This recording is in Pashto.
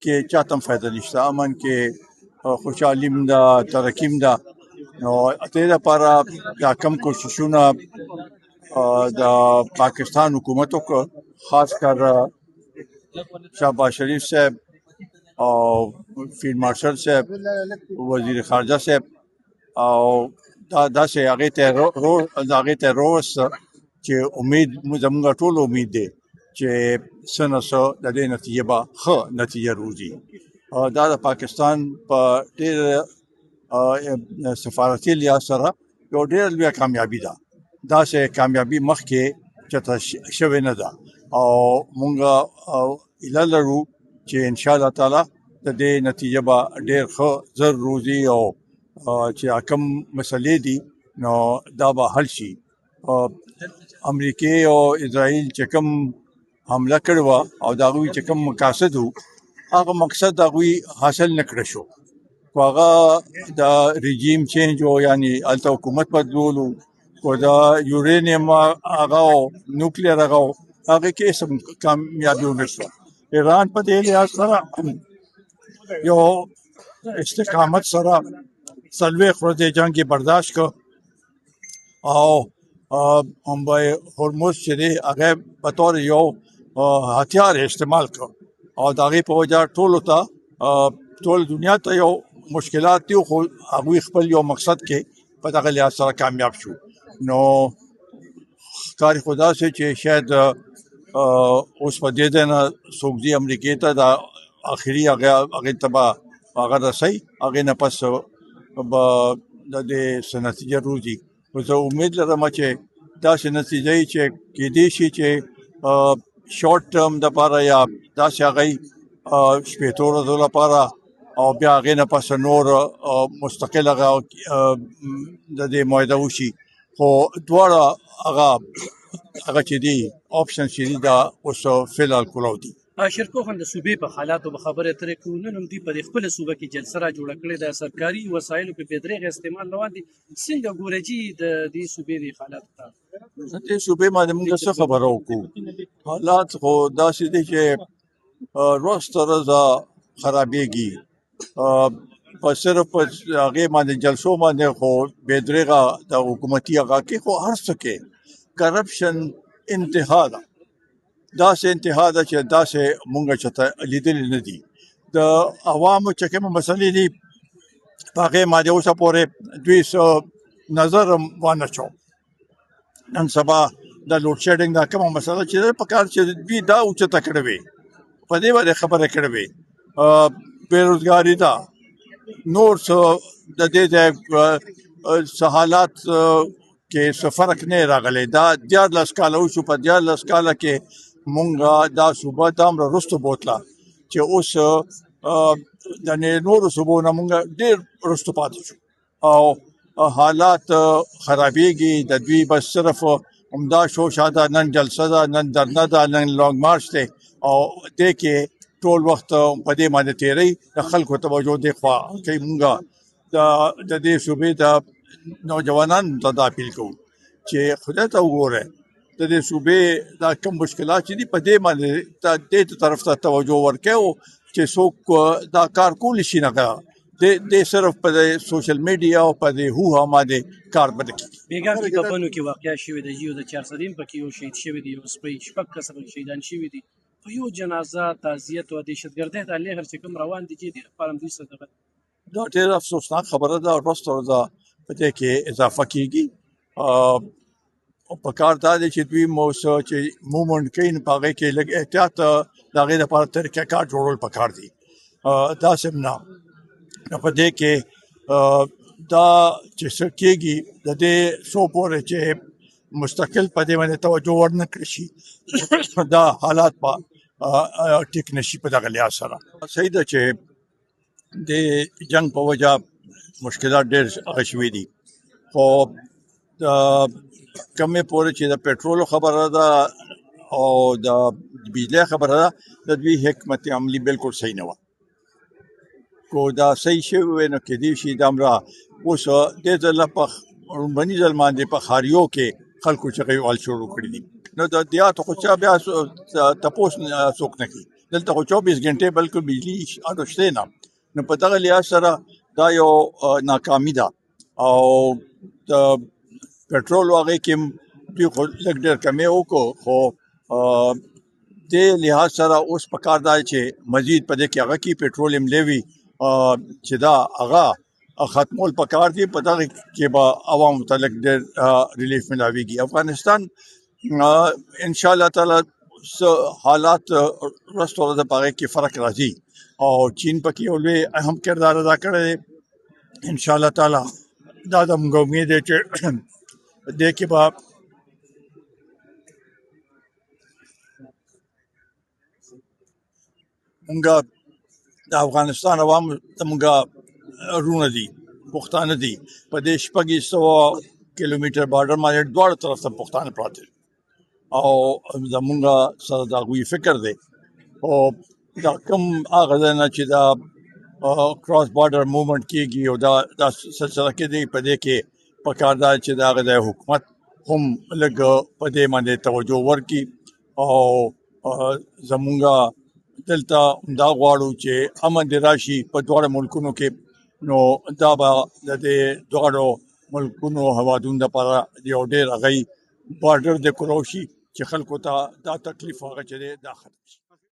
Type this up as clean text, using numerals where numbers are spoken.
کې چاته هم فایده نشته، امن کې خوشحالیم ده، ترقیم ده. نو دې لپاره دا کم کوششونه د پاکستان حکومت وکړ، خاص کر شهباز شریف صاحب او فیلډ مارشل صاحب، وزیر خارجه صاحب، او دا داسې هغې ته راوسته چې امید زموږ ټول امید دی چې څه نه څه د دې نتیجه به ښه نتیجه روزي. دا د پاکستان په ډېر سفارتي لحاظ سره یو ډېر لویه کامیابي ده. داسې کامیابي مخکې چېرته شوې نه ده، او موږ هیله لرو چې انشاءالله تعالی د دې نتیجه به ډېر ښه زر روزي، او چې کوم مسلې دي نو دا به حل شي. امریکې او اسرائیل چې کوم حمله کړې وه او د هغوی چې کوم مقاصد وو، هغه مقصد د هغوی حاصل نه کړی شو. خو هغه د رژیم چینج و، یعنې هلته حکومت بدلول و، خو د یورینیم هغه او نوکلیر هغه و، هغې کې هېڅ کامیابي ونه شوه. ایران په دې لحاظ سره یو استقامت سره 40 ورځې جنګ یې برداشت کړ، او هرمز چې دی هغه په طور یو هتیار استعمال کړ، او د هغې په وجه ټول دنیا ته یو مشکلات دي، خو هغوی خپل یو مقصد کې په دغه لحاظ سره کامیاب شو. نو ښکاري خو داسې چې شاید اوس په دې ځای نه څوک ځي امریکې ته، د آخري هغې ته به هغه رسئ، هغې نه پس به د دې څه نتیجه روزي. خو زه امید لرم چې داسې نتیجه یې چې کېدی شي چې شارټ ټرم دپاره یا داسې هغې شپېتو ورځو لپاره، او بیا هغې نه پس نور مستقل هغه د دې معاهده وشي. خو دواړه هغه چې دي آپشن چې دي دا اوس فی الحال کلاو دي. شیرکوخ د صوبې په حالاتو به خبرې اترې کوو. نن هم دوی په خپله صوبه کې جلسه را جوړه کړې ده، سرکاري وسایلو په بې دریغه استعمال روان دي. څنګه ګورې جي د دې صوبې د حالاتو ته؟ دې صوبې باندې موږ څه خبره وکړو؟ حالات خو داسې دي چې ورځ تر ورځه خرابېږي. په صرف په هغې باندې جلسو باندې خو بې دریغه د حکومتي هغه کې خو هر څه کې کرپشن انتها ده، داسې انتها ده چې داسې مونږ چېرته لیدلي نه دي. د عوامو چې کومې مسلې دي په هغې باندې اوسه پورې دوی څه نظر وانهچو. نن سبا د لوډ شیډینګ دا کومه مسله چې ده، په کار چې دوی دا اوچته کړې وې، په دې باندې خبرې کړې وې. بېروزګاري ده، نور څه د دې ځای څه حالات کې څه فرق نه راغلی. دا 14 کاله وشو، په 14 کاله کې مونږ دا صوبه دومره وروسته بوتله چې اوس د نورو صوبو نه مونږ ډېر وروسته پاتې شو، او حالات خرابېږي. د دوی بس صرف همدا شوشه ده، نن جلسه ده، نن درنه ده، نن لانګ مارچ دی، او دې کې ټول وخت په دې باندې تېروي. د خلکو توجه دې خوا کوي. مونږ د دې صوبې د نوجوانانو ته دا اپیل کوو چې خدای ته وګورئ، د دې صوبې دا کوم مشکلات چې دي په دې باندې دې طرف ته توجه ورکوي چې څوک دا کار کولی شي. نه دې صرف په سوشل میډیا او په دې هوها باندې کار بده کړي. بیګا کې کپنو کې واقعیا شوې ده، یو د 400 پکې یو شهید شوی دی، یو سپی 6 کسه شهیدان شوي دي. په یو جنازه تعزیت او دهشتګردۍ د لهر چې کوم روان دي چې د خپل دوی سره دا ډېر افسوسناک خبره ده. ورځ تر ورځه په دې کې اضافه کېږي. په کار دا دی چې دوی چې مومنټ کوي نو په هغې کې لږ احتیاط د هغې لپاره طریقه کار جوړول پکار دي. داسې نه په دې کې دا چې څه کېږي د دې څو پورې چې مستقل په دې باندې توجه ورنه کړی شي دا حالات به ټیک نه شي. په دغه لحاظ سره صحیح ده چې د جنګ په وجه مشکلات ډېر هغه شوي دي، خو کمې پورې چې د پټرولو خبره ده او د بجلی خبره ده، د دوی حکمت عملي بالکل صحیح نه وه. کو دا صحیح شوی وی نو کېدای شي دا همدا اوس دې ځل په لومړني ځل باندې په ښاریو کې خلکو چغې وهل شروع کړي دي. نو د دیاتو خو چا بیا تپوس څوک نه کوي، دلته خو 24 غنټې بالکل بجلی شته نه. نو په دغه لحاظ سره دا یو ناکامي ده او د پټرول هغې کې دوی خو لږ ډېر کمې وکړو خو دې لحاظ سره اوس پکار دا چې مزید په دې کې هغه کې پټرولیم لیوي چې دا هغه ختمول پکار دي. په دغه کې به عوامو ته لږ ډېر ریلیف ملاویږي. افغانستان ان شاء الله تعالی حالات ورځ ورځ په هغې کې فرق راځي او چین پکې یو لوی اهم کردار ادا کړی دی. ان شاء الله تعالی دا زموږ امید دی چې دې کې به مونږ د افغانستان عوام زموږ رونه دي، پښتانه دي. په دې 600 کیلومتر بارډر باندې دواړو طرف ته پښتانه پراته دي او زموږ سره د هغوی فکر دی او دا کوم هغه ځای نه چې دا کراس بارډر موومنټ کېږي او دا سلسله کې دی په دې کې پکار ده چې د هغه ځای حکومت هم لږ په دې باندې توجه ورکړي او زموږ دلته دا غواړو چې امن دې راشي په دواړو ملکونو کې. نو دا به د دې دواړو ملکونو هوادونو لپاره یو ډېر هغه بارډر د کړو شي چې خلکو ته دا تکلیف هغه چې دی دا ختم شي.